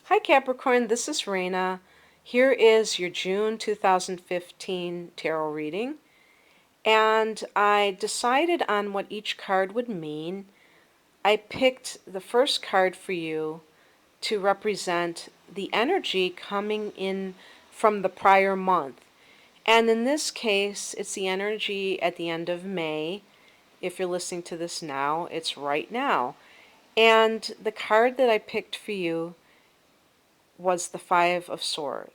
Hi Capricorn, this is Raina. Here is your June 2015 tarot reading, and I decided on what each card would mean. I picked the first card for you to represent the energy coming in from the prior month. And in this case, it's the energy at the end of May. If you're listening to this now, it's right now. And the card that I picked for you was the Five of Swords.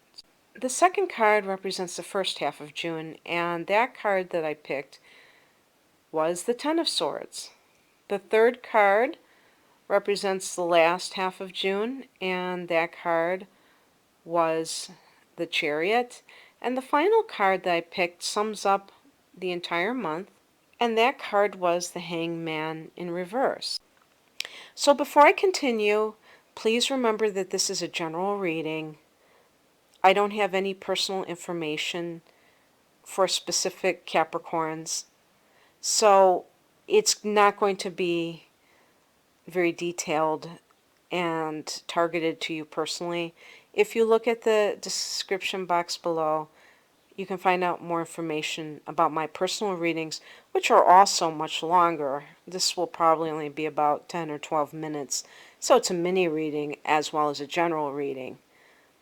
The second card represents the first half of June, and that card that I picked was the Ten of Swords. The third card represents the last half of June, and that card was the Chariot. And the final card that I picked sums up the entire month, and that card was the Hangman in reverse. So before I continue, please remember that this is a general reading. I don't have any personal information for specific Capricorns, so it's not going to be very detailed and targeted to you personally. If you look at the description box below, you can find out more information about my personal readings, which are also much longer. This will probably only be about 10 or 12 minutes, so it's a mini reading as well as a general reading.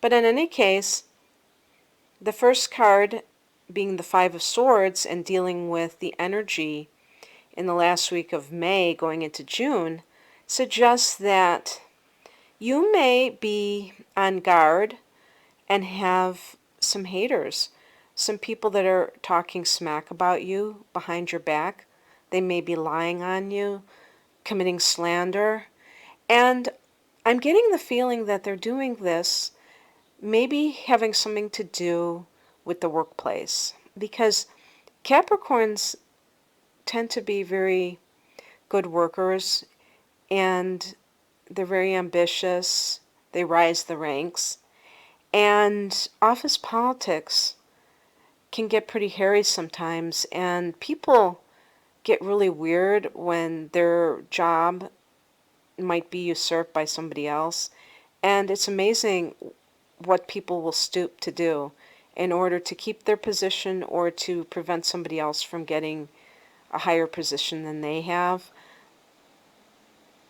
But in any case, the first card being the Five of Swords and dealing with the energy in the last week of May going into June suggests that you may be on guard and have some haters, some people that are talking smack about you behind your back. They may be lying on you, committing slander, and I'm getting the feeling that they're doing this maybe having something to do with the workplace, because Capricorns tend to be very good workers, and they're very ambitious. They rise the ranks, and office politics can get pretty hairy sometimes, and people get really weird when their job might be usurped by somebody else. And it's amazing what people will stoop to do in order to keep their position or to prevent somebody else from getting a higher position than they have.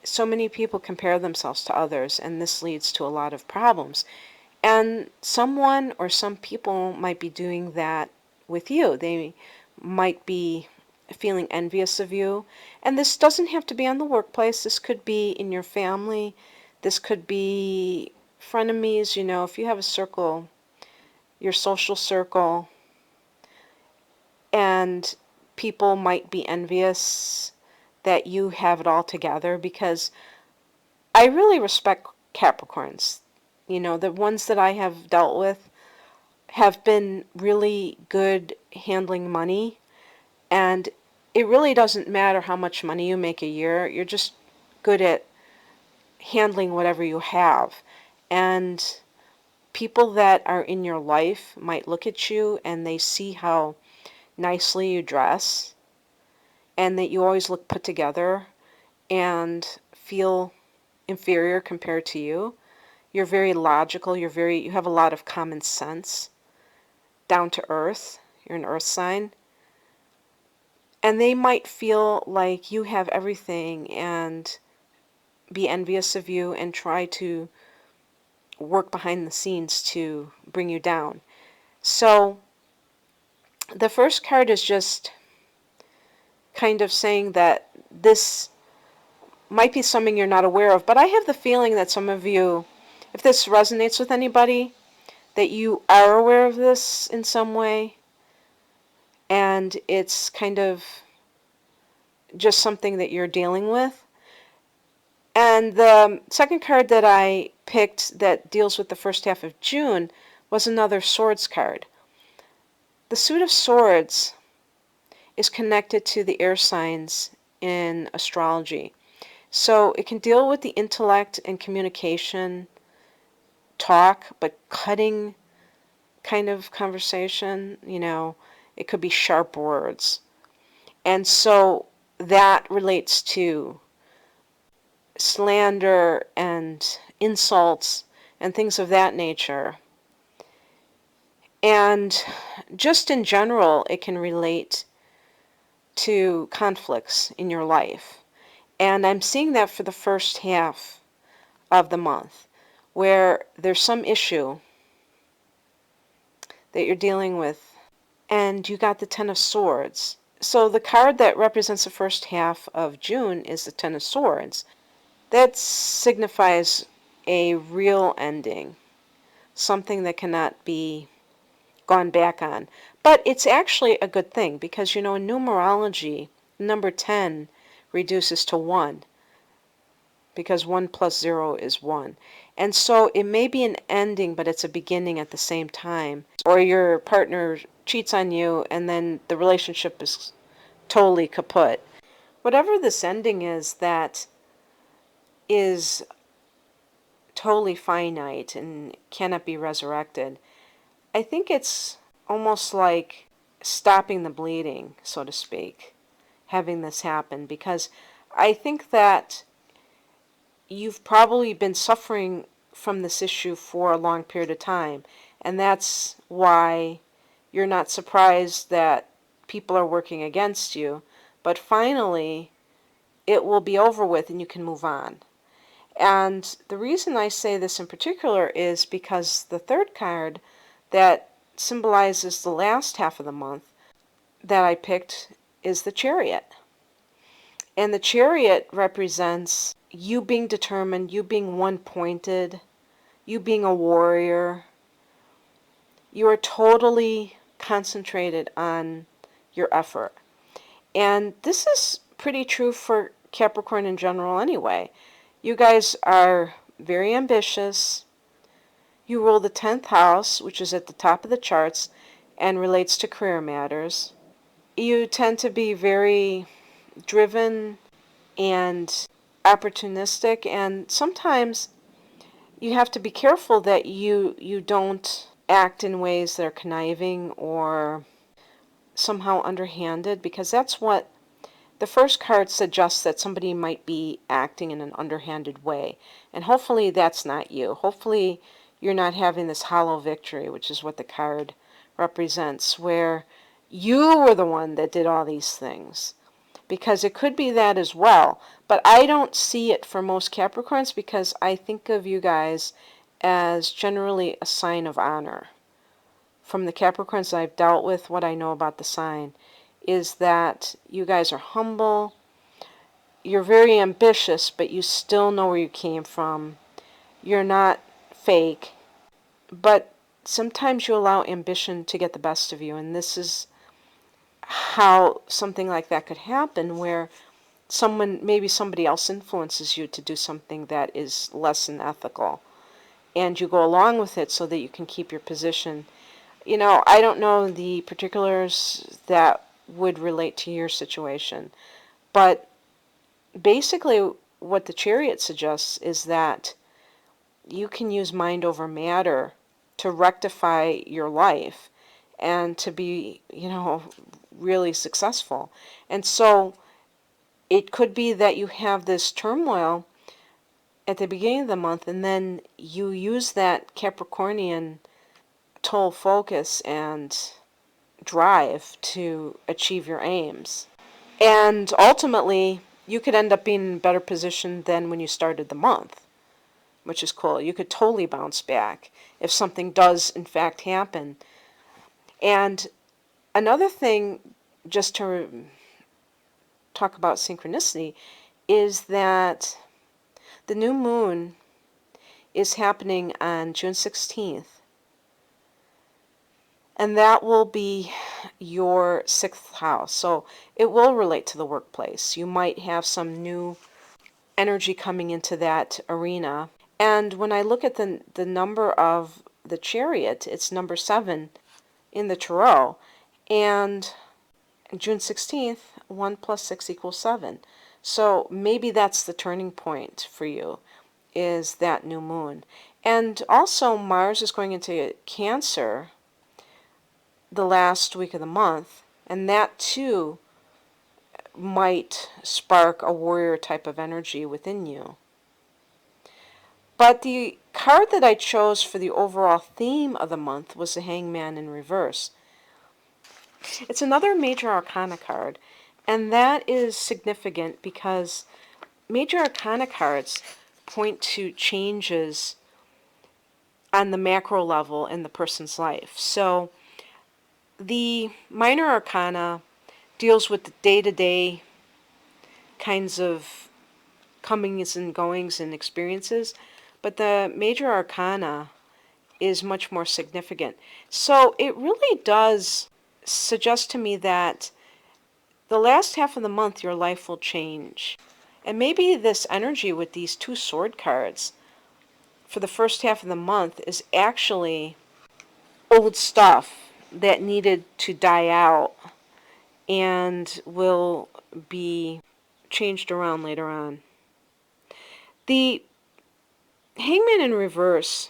So many people compare themselves to others, and this leads to a lot of problems. And someone or some people might be doing that with you. They might be feeling envious of you. And this doesn't have to be on the workplace. This could be in your family. This could be frenemies. You know, if you have a circle, your social circle, and people might be envious that you have it all together, because I really respect Capricorns. You know, the ones that I have dealt with have been really good handling money, and it really doesn't matter how much money you make a year. You're just good at handling whatever you have. And people that are in your life might look at you and they see how nicely you dress and that you always look put together and feel inferior compared to you. You're very logical, you have a lot of common sense, down to earth. You're an earth sign. And they might feel like you have everything and be envious of you and try to work behind the scenes to bring you down. So the first card is just kind of saying that this might be something you're not aware of, but I have the feeling that some of you, if this resonates with anybody, that you are aware of this in some way, and it's kind of just something that you're dealing with. And the second card that I picked that deals with the first half of June was another Swords card. The Suit of Swords is connected to the air signs in astrology. So it can deal with the intellect and communication, talk, but cutting kind of conversation. You know, it could be sharp words. And so that relates to slander and insults, and things of that nature. And just in general, it can relate to conflicts in your life. And I'm seeing that for the first half of the month, where there's some issue that you're dealing with, and you got the Ten of Swords. So the card that represents the first half of June is the Ten of Swords. That signifies a real ending, something that cannot be gone back on. But it's actually a good thing because, in numerology, number 10 reduces to 1 because 1 plus 0 is 1. And so it may be an ending, but it's a beginning at the same time. Or your partner cheats on you and then the relationship is totally kaput. Whatever this ending is that is totally finite and cannot be resurrected, I think it's almost like stopping the bleeding, so to speak, having this happen, because I think that you've probably been suffering from this issue for a long period of time, and that's why you're not surprised that people are working against you, but finally it will be over with and you can move on. And the reason I say this in particular is because the third card that symbolizes the last half of the month that I picked is the Chariot. And the Chariot represents you being determined, you being one-pointed, you being a warrior. You are totally concentrated on your effort. And this is pretty true for Capricorn in general anyway. You guys are very ambitious. You rule the 10th house, which is at the top of the charts and relates to career matters. You tend to be very driven and opportunistic, and sometimes you have to be careful that you don't act in ways that are conniving or somehow underhanded, because that's what the first card suggests, that somebody might be acting in an underhanded way. And hopefully that's not you. Hopefully you're not having this hollow victory, which is what the card represents, where you were the one that did all these things. Because it could be that as well. But I don't see it for most Capricorns, because I think of you guys as generally a sign of honor. From the Capricorns I've dealt with, what I know about the sign is that you guys are humble, you're very ambitious, but you still know where you came from. You're not fake, but sometimes you allow ambition to get the best of you, and this is how something like that could happen, where maybe somebody else influences you to do something that is less than ethical, and you go along with it so that you can keep your position. I don't know the particulars that would relate to your situation, but basically what the Chariot suggests is that you can use mind over matter to rectify your life and to be, really successful. And so it could be that you have this turmoil at the beginning of the month, and then you use that Capricornian total focus and drive to achieve your aims. And ultimately, you could end up being in a better position than when you started the month, which is cool. You could totally bounce back if something does in fact happen. And another thing, just to talk about synchronicity, is that the new moon is happening on June 16th. And that will be your 6th house. So it will relate to the workplace. You might have some new energy coming into that arena. And when I look at the number of the Chariot, it's number 7 in the Tarot. And June 16th, 1 plus 6 equals 7. So maybe that's the turning point for you, is that new moon. And also Mars is going into Cancer the last week of the month, and that too might spark a warrior type of energy within you. But the card that I chose for the overall theme of the month was the Hangman in reverse. It's another Major Arcana card, and that is significant because Major Arcana cards point to changes on the macro level in the person's life. So the Minor Arcana deals with the day-to-day kinds of comings and goings and experiences, but the Major Arcana is much more significant. So it really does suggest to me that the last half of the month your life will change. And maybe this energy with these two sword cards for the first half of the month is actually old stuff that needed to die out and will be changed around later on. The Hangman in reverse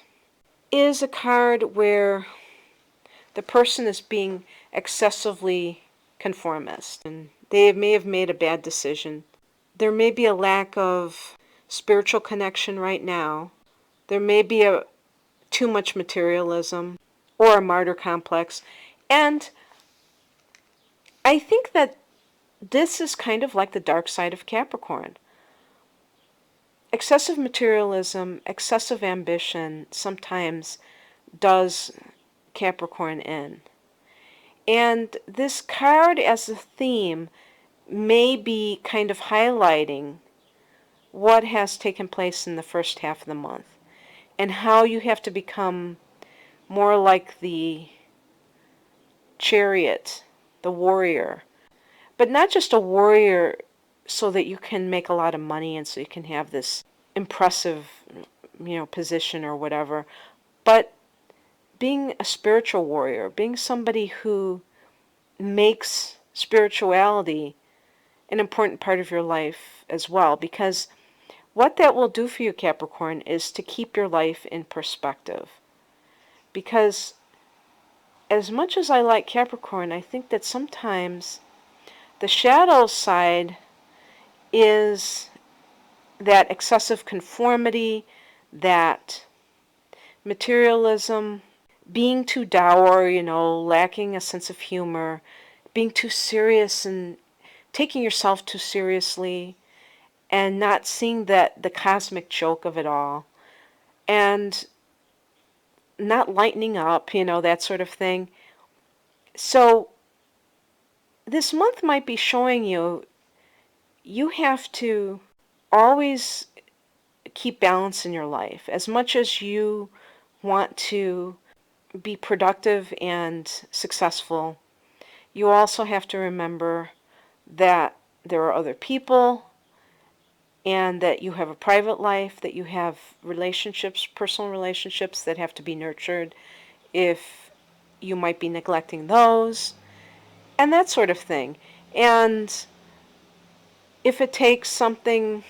is a card where the person is being excessively conformist and they may have made a bad decision. There may be a lack of spiritual connection right now. There may be too much materialism or a martyr complex. And I think that this is kind of like the dark side of Capricorn. Excessive materialism, excessive ambition sometimes does Capricorn in. And this card as a theme may be kind of highlighting what has taken place in the first half of the month and how you have to become more like the chariot, the warrior. But not just a warrior so that you can make a lot of money and so you can have this impressive, position or whatever, but being a spiritual warrior, being somebody who makes spirituality an important part of your life as well, because what that will do for you, Capricorn, is to keep your life in perspective. Because as much as I like Capricorn, I think that sometimes the shadow side is that excessive conformity, that materialism, being too dour, lacking a sense of humor, being too serious and taking yourself too seriously, and not seeing the cosmic joke of it all, and not lightening up, that sort of thing. So this month might be showing you have to always keep balance in your life. As much as you want to be productive and successful, you also have to remember that there are other people and that you have a private life, that you have relationships, personal relationships that have to be nurtured if you might be neglecting those, and that sort of thing. And if it takes something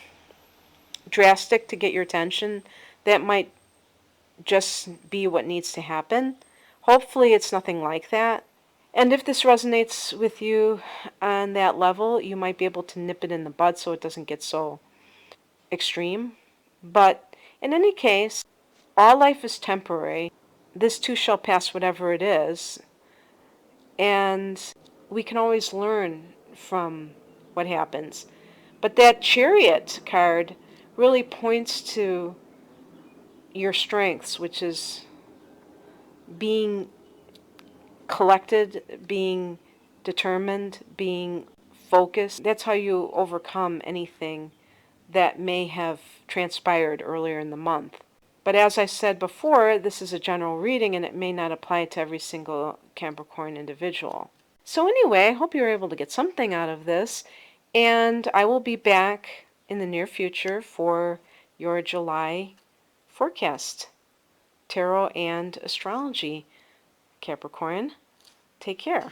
drastic to get your attention, that might just be what needs to happen. Hopefully it's nothing like that. And if this resonates with you on that level, you might be able to nip it in the bud so it doesn't get so extreme. But in any case, all life is temporary. This too shall pass, whatever it is. And we can always learn from what happens. But that Chariot card really points to your strengths, which is being collected, being determined, being focused. That's how you overcome anything that may have transpired earlier in the month. But as I said before, this is a general reading and it may not apply to every single Capricorn individual. So anyway, I hope you're able to get something out of this, and I will be back in the near future for your July forecast, tarot and astrology, Capricorn. Take care.